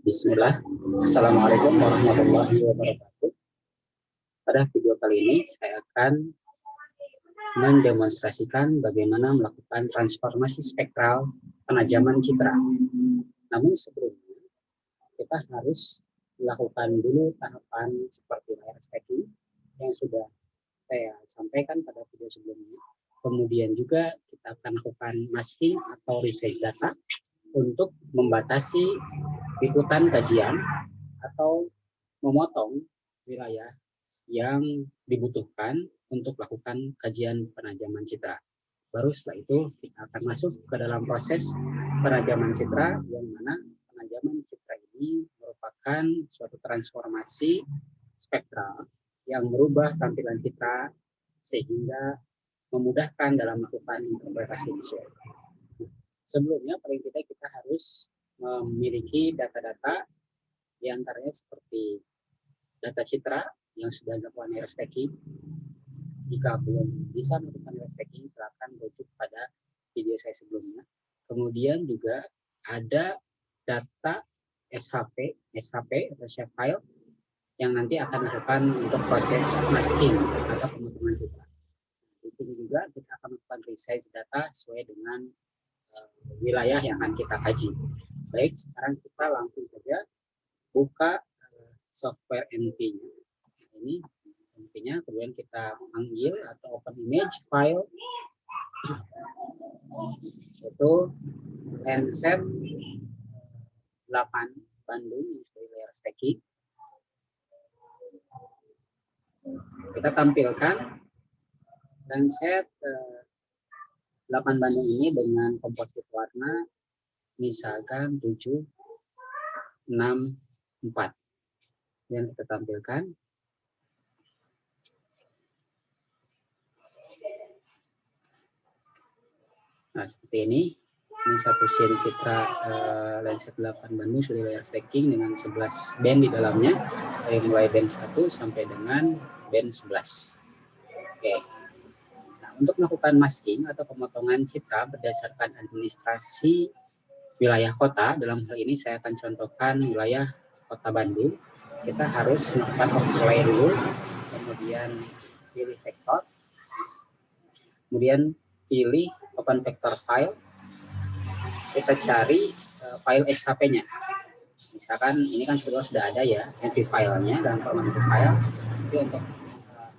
Bismillah. Assalamualaikum warahmatullahi wabarakatuh. Pada video kali ini saya akan mendemonstrasikan bagaimana melakukan transformasi spektral penajaman citra. Namun sebelumnya kita harus melakukan dulu tahapan seperti layer stacking yang sudah saya sampaikan pada video sebelumnya. Kemudian juga kita akan lakukan masking atau resize data untuk membatasi ikutan kajian atau memotong wilayah yang dibutuhkan untuk melakukan kajian penajaman citra. Baru setelah itu kita akan masuk ke dalam proses penajaman citra, yang mana penajaman citra ini merupakan suatu transformasi spektral yang merubah tampilan citra sehingga memudahkan dalam melakukan interpretasi visual. Sebelumnya paling tidak kita harus memiliki data-data diantaranya seperti data citra yang sudah dilakukan layer stacking. Jika belum bisa melakukan layer stacking, silakan rujuk pada video saya sebelumnya. Kemudian juga ada data SHP atau shape file yang nanti akan dilakukan untuk proses masking atau pemotongan citra. Di sini juga kita akan melakukan resize data sesuai dengan wilayah yang akan kita kaji. Baik, sekarang kita langsung saja buka software NV-nya. Ini NV-nya, kemudian kita panggil atau open image file, itu Landsat 8 Bandung sebagai layer stacking. Kita tampilkan Landsat 8 Bandung ini dengan komposit warna misalkan 7, 6, 4 yang kita tampilkan. Nah, seperti ini satu scene citra Landsat 8 Bandung sudah layer stacking dengan 11 band di dalamnya, dari mulai band 1 sampai dengan band 11. Oke. Nah, untuk melakukan masking atau pemotongan citra berdasarkan administrasi wilayah kota, dalam hal ini saya akan contohkan wilayah Kota Bandung. Kita harus melakukan overlay dulu, kemudian pilih vektor, kemudian pilih open vector file, kita cari file SHP-nya. Misalkan ini kan sudah ada ya NV filenya dalam format NV file. Itu untuk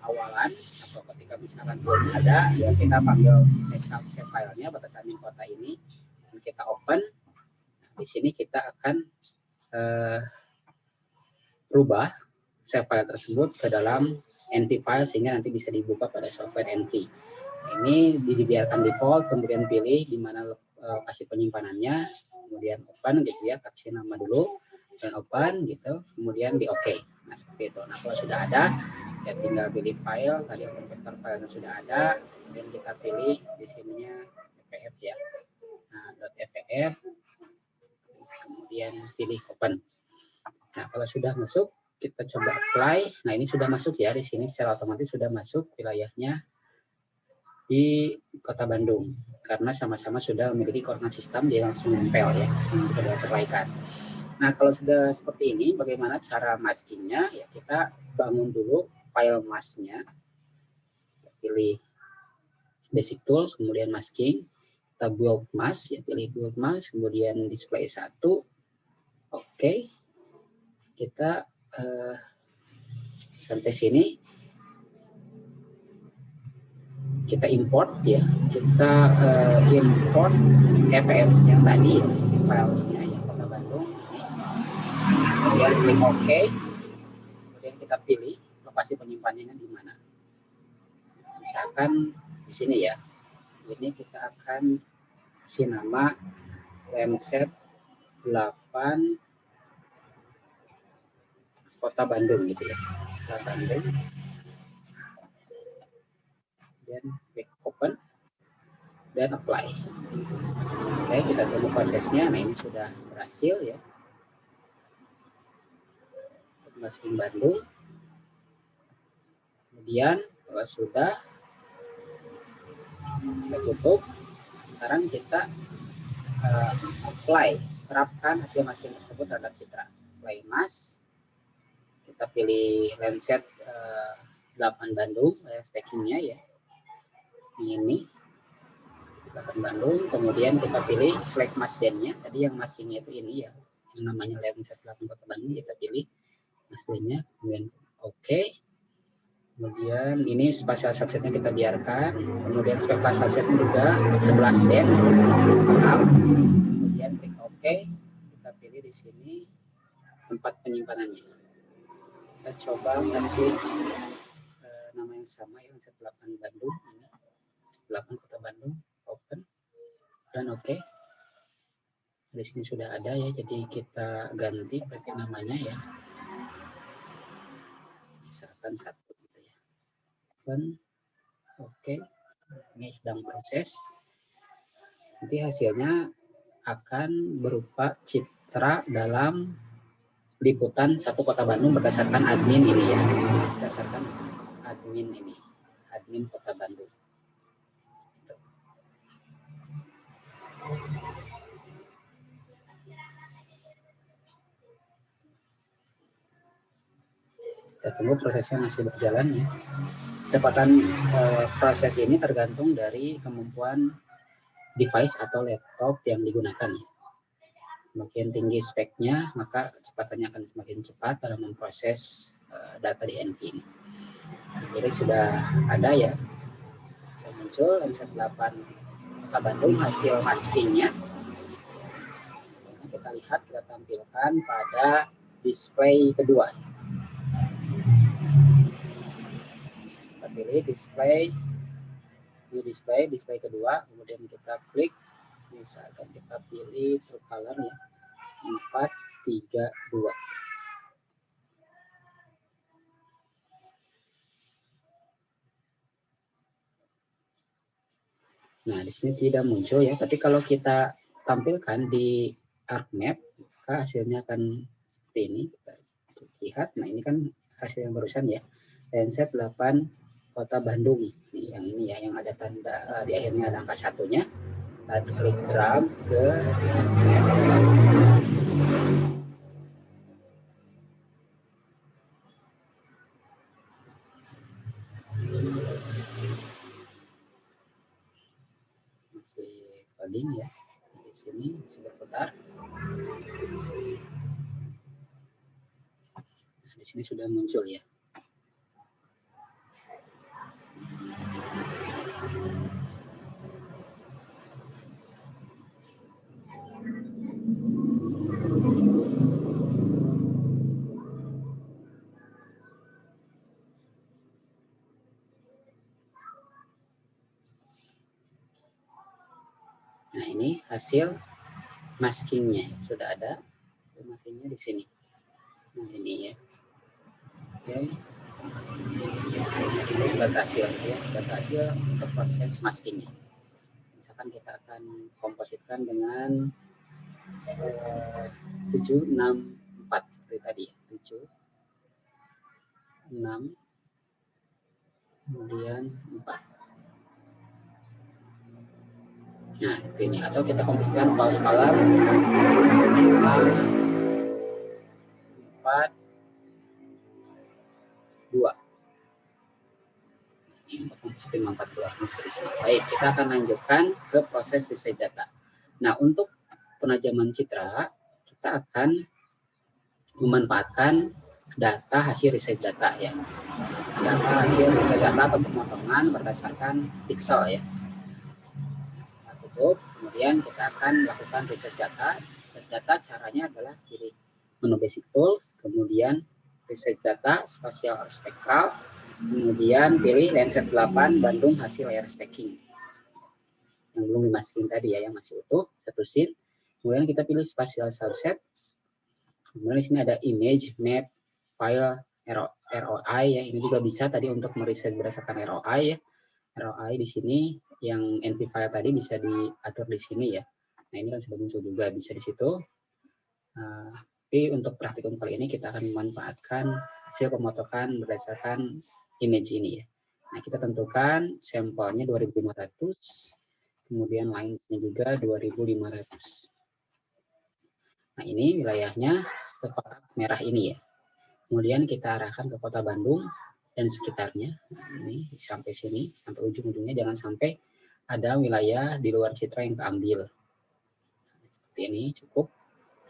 awalan atau ketika misalkan belum ada, ya kita panggil SHP filenya berdasarkan kota ini, dan kita open. Di sini kita akan rubah save file tersebut ke dalam NV file sehingga nanti bisa dibuka pada software NV. Ini dibiarkan default, kemudian pilih di mana lokasi penyimpanannya, kemudian open gitu ya, kasih nama dulu dan open gitu, kemudian di OK. Nah, seperti itu. Nah, kalau sudah ada ya tinggal pilih file, tadi open vector file sudah ada, kemudian kita pilih di sininya .fvf ya. Nah, .fvf, kemudian pilih open. Nah, kalau sudah masuk, kita coba apply. Nah, ini sudah masuk ya, di sini secara otomatis sudah masuk wilayahnya di Kota Bandung, karena sama-sama sudah memiliki koordinat sistem, dia langsung nempel ya, sudah terlaikan. Nah, kalau sudah seperti ini, bagaimana cara maskingnya? Ya, kita bangun dulu file masknya, pilih basic tools, kemudian masking, kita build mask, ya pilih build mask, kemudian display 1, oke. Kita sampai sini kita import ya, kita import EVF yang tadi ya, filesnya yang Kota Bandung ini. Kemudian klik OK, kemudian kita pilih lokasi penyimpanannya di mana. Misalkan di sini ya, ini kita akan kasih nama Landsat 8 Kota Bandung gitu ya, Kota Bandung. Dan klik open dan apply. Oke, kita tunggu prosesnya. Nah, ini sudah berhasil ya, masking Bandung. Kemudian kalau sudah, kita tutup. Sekarang kita apply terapkan hasil masking tersebut terhadap citra. Play mask, kita pilih Lenset 8 Bandung, layer stackingnya ya. Ini 8 Bandung, kemudian kita pilih select mask band-nya. Tadi yang maskingnya itu ini ya, yang namanya Lenset 8 Kota Bandung, kita pilih mask band-nya, kemudian oke. Kemudian ini spasial subsetnya kita biarkan, kemudian spektral subsetnya juga 11 band. Kemudian klik OK, kita pilih di sini tempat penyimpanannya. Kita coba kasih nama yang sama ya, Lenset 8 Bandung, ini 8 Kota Bandung, open dan oke. Di sini sudah ada ya, jadi kita ganti berarti namanya ya, misalkan 1 gitu ya. Open, oke, ini sedang proses. Nanti hasilnya akan berupa citra dalam liputan 1 Kota Bandung berdasarkan admin ini ya, berdasarkan admin ini, admin Kota Bandung. Kita tunggu prosesnya masih berjalan ya. Kecepatan proses ini tergantung dari kemampuan device atau laptop yang digunakan ya. Semakin tinggi speknya, maka kecepatannya akan semakin cepat dalam memproses data di NV ini. Jadi sudah ada ya, muncul Lenset 8 Kota Bandung hasil maskingnya. Kita lihat, kita tampilkan pada display kedua. Kita pilih display, new display kedua, kemudian kita klik, misalkan kita pilih true color ya, 4, 3, 2. Nah, di sini tidak muncul ya, tapi kalau kita tampilkan di ArcMap, maka hasilnya akan seperti ini. Kita lihat, nah ini kan hasil yang barusan ya, Lenset 8 Kota Bandung. Nih, yang ini ya, yang ada tanda di akhirnya ada angka 1-nya. Kita klik drag ke masih loading ya, di sini masih berputar. Nah, di sini sudah muncul ya. Nah, ini hasil maskingnya sudah ada, maskingnya di sini. Nah, ini ya. Oke. Ini data hasil ya, data hasil untuk proses maskingnya. Misalkan kita akan kompositkan dengan 764 seperti tadi ya, 7, 6, kemudian 4. Nah, ini atau kita komposisikan pause color 5, 4, 2. Ini untuk komposisi 5, 4, 2. Baik, kita akan lanjutkan ke proses resize data. Nah, untuk penajaman citra, kita akan memanfaatkan data hasil resize data ya. Data hasil resize data atau pemotongan berdasarkan pixel ya. Kemudian kita akan lakukan resize data. Resize data caranya adalah pilih menu basic tools, kemudian resize data, spasial or spektral, kemudian pilih Lenset 8 Bandung hasil layer stacking. Yang belum dimasking tadi ya, yang masih utuh, satu scene. Kemudian kita pilih spasial subset. Kemudian di sini ada image, map, file, ROI ya. Ini juga bisa tadi untuk meriset berdasarkan ROI ya. ROI di sini yang NV file tadi bisa diatur di sini ya. Nah, ini kan sudah muncul juga, bisa di situ. Tapi untuk praktikum kali ini kita akan memanfaatkan hasil pemotongan berdasarkan image ini ya. Nah, kita tentukan sampelnya 2500, kemudian line-nya juga 2500. Nah, ini wilayahnya sekotak merah ini ya. Kemudian kita arahkan ke Kota Bandung dan sekitarnya. Nah, ini sampai sini, sampai ujung-ujungnya, jangan sampai ada wilayah di luar citra yang keambil. Seperti ini cukup.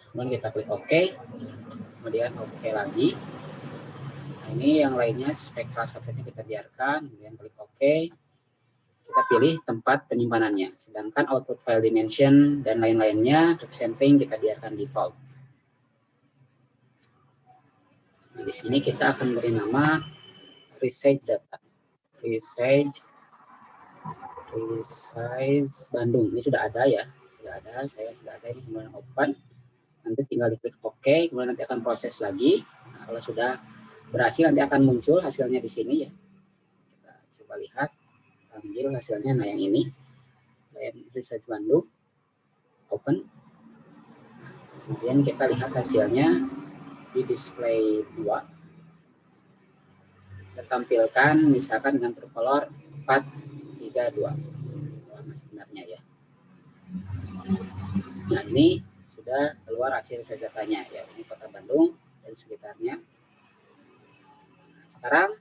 Kemudian kita klik OK. Kemudian OK lagi. Nah, ini yang lainnya spektral subsetnya kita biarkan. Kemudian klik OK. Kita pilih tempat penyimpanannya. Sedangkan output file dimension dan lain-lainnya, sampling kita biarkan default. Nah, di sini kita akan beri nama resize data. Resize Bandung. Ini sudah ada ya. Sudah ada, saya sudah ada, ini kemudian open. Nanti tinggal diklik OK, kemudian nanti akan proses lagi. Nah, kalau sudah berhasil nanti akan muncul hasilnya di sini ya. Kita coba lihat, ambil hasilnya. Nah, yang ini resize Bandung, open. Kemudian kita lihat hasilnya di display 2. Kita tampilkan misalkan dengan true color 432 sebenarnya ya. Nah, ini sudah keluar hasil datanya ya. Ini Kota Bandung dan sekitarnya. Sekarang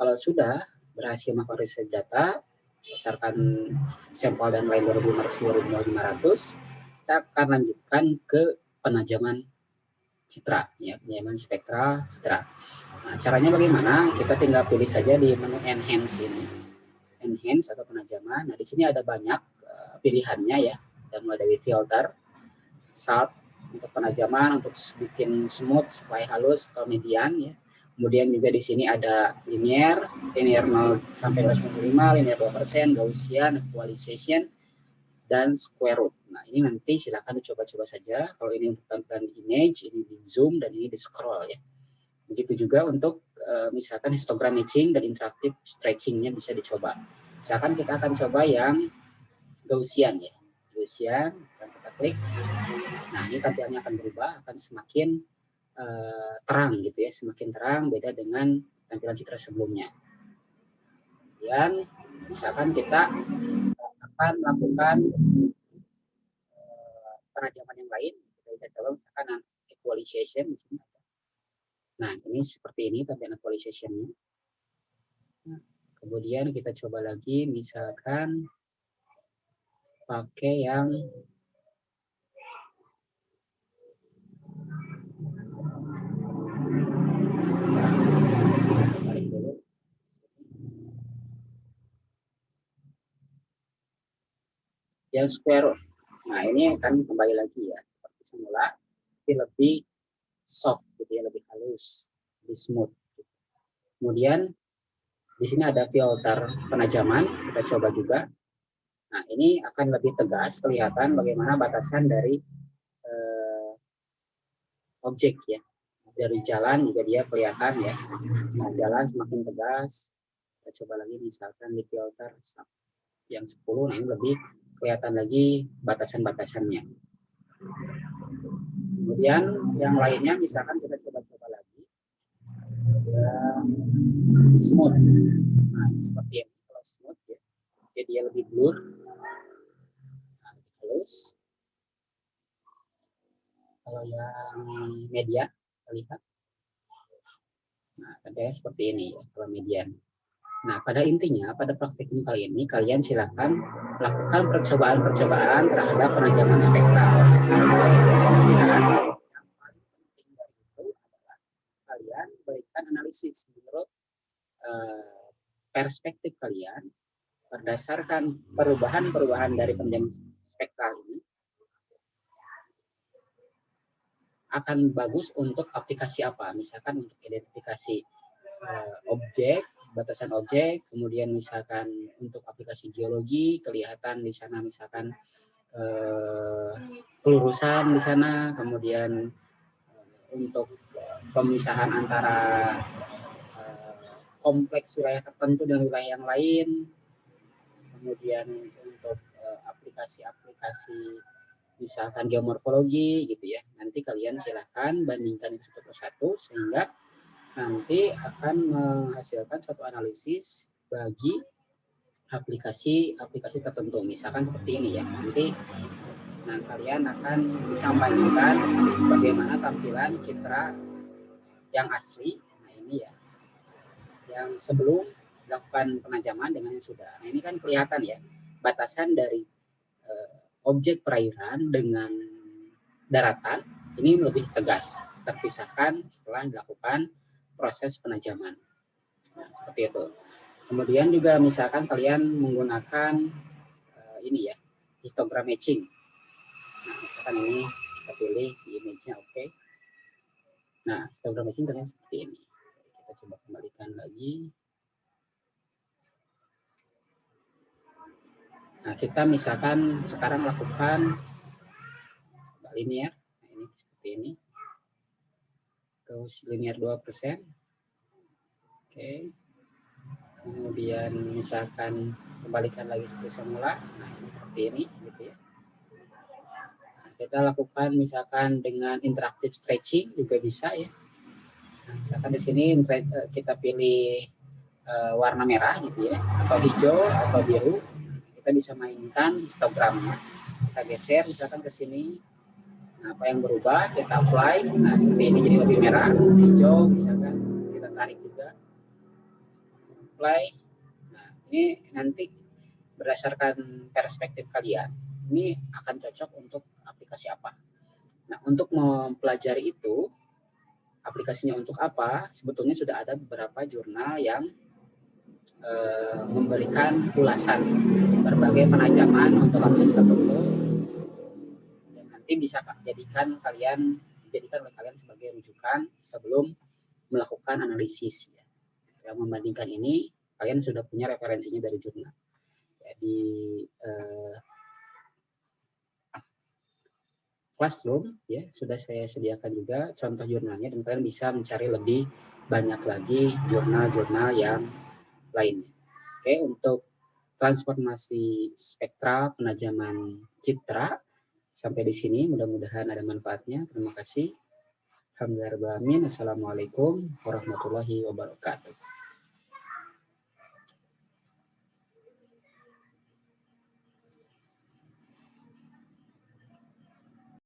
kalau sudah berhasil melakukan riset data berdasarkan sampel dan lain 2500, kita akan lanjutkan ke penajaman citra ya, penajaman spektral citra. Nah, caranya bagaimana? Kita tinggal pilih saja di menu enhance ini, enhance atau penajaman. Nah, di sini ada banyak pilihannya ya, dan mulai dari filter, sharp untuk penajaman, untuk bikin smooth supaya halus atau median ya. Kemudian juga di sini ada linear 0 sampai 255, linear 2%, Gaussian, equalization, dan square root. Nah, ini nanti silakan dicoba-coba saja. Kalau ini untuk tampilan image, ini di zoom, dan ini di scroll ya. Begitu juga untuk misalkan histogram matching dan interactive stretchingnya bisa dicoba. Misalkan kita akan coba yang Gaussian ya. Gaussian, kita klik. Nah, ini tampilannya akan berubah, akan semakin terang gitu ya, semakin terang, beda dengan tampilan citra sebelumnya. Dan misalkan kita akan melakukan penajaman yang lain, kita coba misalkan equalization di sini. Nah, ini seperti ini tampilan equalization-nya. Nah, kemudian kita coba lagi, misalkan pakai yang balik dulu. Yang square root. Nah, ini akan kembali lagi ya seperti semula, tapi lebih soft gitu ya, lebih halus, lebih smooth. Kemudian di sini ada filter penajaman, kita coba juga. Nah, ini akan lebih tegas kelihatan bagaimana batasan dari objek ya. Dari jalan juga dia kelihatan ya. Nah, jalan semakin tegas. Kita coba lagi misalkan di filter yang 10, nah ini lebih kelihatan lagi batasan-batasannya. Kemudian yang lainnya misalkan kita coba-coba lagi. Smooth. Nah, seperti ini kalau smooth ya. Jadi dia lebih blur. Nah, halus. Kalau yang media, kita lihat. Nah, ada seperti ini ya, kalau median. Nah, pada intinya, pada praktikum kali ini, kalian silakan lakukan percobaan-percobaan terhadap penajaman spektral. Dan yang paling penting dari itu adalah kalian berikan analisis menurut perspektif kalian berdasarkan perubahan-perubahan dari penajaman spektral ini akan bagus untuk aplikasi apa. Misalkan untuk identifikasi objek, batasan objek, kemudian misalkan untuk aplikasi geologi, kelihatan di sana misalkan kelurusan di sana, kemudian untuk pemisahan antara kompleks wilayah tertentu dan wilayah yang lain, kemudian untuk aplikasi-aplikasi misalkan geomorfologi gitu ya. Nanti kalian silahkan bandingkan itu satu persatu sehingga nanti akan menghasilkan suatu analisis bagi aplikasi tertentu. Misalkan seperti ini ya. Nanti Nah, kalian akan bisa membandingkan bagaimana tampilan citra yang asli. Nah, ini ya, yang sebelum dilakukan penajaman dengan yang sudah. Nah, ini kan kelihatan ya, batasan dari objek perairan dengan daratan ini lebih tegas, terpisahkan setelah dilakukan proses penajaman. Nah, seperti itu. Kemudian juga misalkan kalian menggunakan ini ya, histogram matching. Nah, misalkan ini kita pilih di image-nya, oke. Nah, histogram matching ternyata seperti ini. Kita coba kembalikan lagi. Nah, kita misalkan sekarang lakukan linear. Nah, ini seperti ini. Terus linear 2%. Oke. Kemudian misalkan kembalikan lagi seperti semula. Nah, ini seperti ini gitu ya. Nah, kita lakukan misalkan dengan interactive stretching juga bisa ya. Nah, misalkan di sini kita pilih warna merah gitu ya, atau hijau atau biru. Kita bisa mainkan histogramnya. Kita geser misalkan ke sini. Nah, apa yang berubah kita apply. Nah, seperti ini jadi lebih merah, hijau misalkan kita tarik juga. Apply. Nah, ini nanti berdasarkan perspektif kalian, ini akan cocok untuk aplikasi apa. Nah, untuk mempelajari itu, aplikasinya untuk apa, sebetulnya sudah ada beberapa jurnal yang memberikan ulasan berbagai penajaman untuk aplikasi tertentu yang nanti bisa dijadikan oleh kalian sebagai rujukan sebelum melakukan analisis. Ya, membandingkan ini, kalian sudah punya referensinya dari jurnal. Jadi Classroom ya sudah saya sediakan juga contoh jurnalnya dan kalian bisa mencari lebih banyak lagi jurnal-jurnal yang lainnya. Oke, untuk transformasi spektral penajaman citra sampai di sini, mudah-mudahan ada manfaatnya. Terima kasih. Alhamdulillah. Assalamualaikum warahmatullahi wabarakatuh.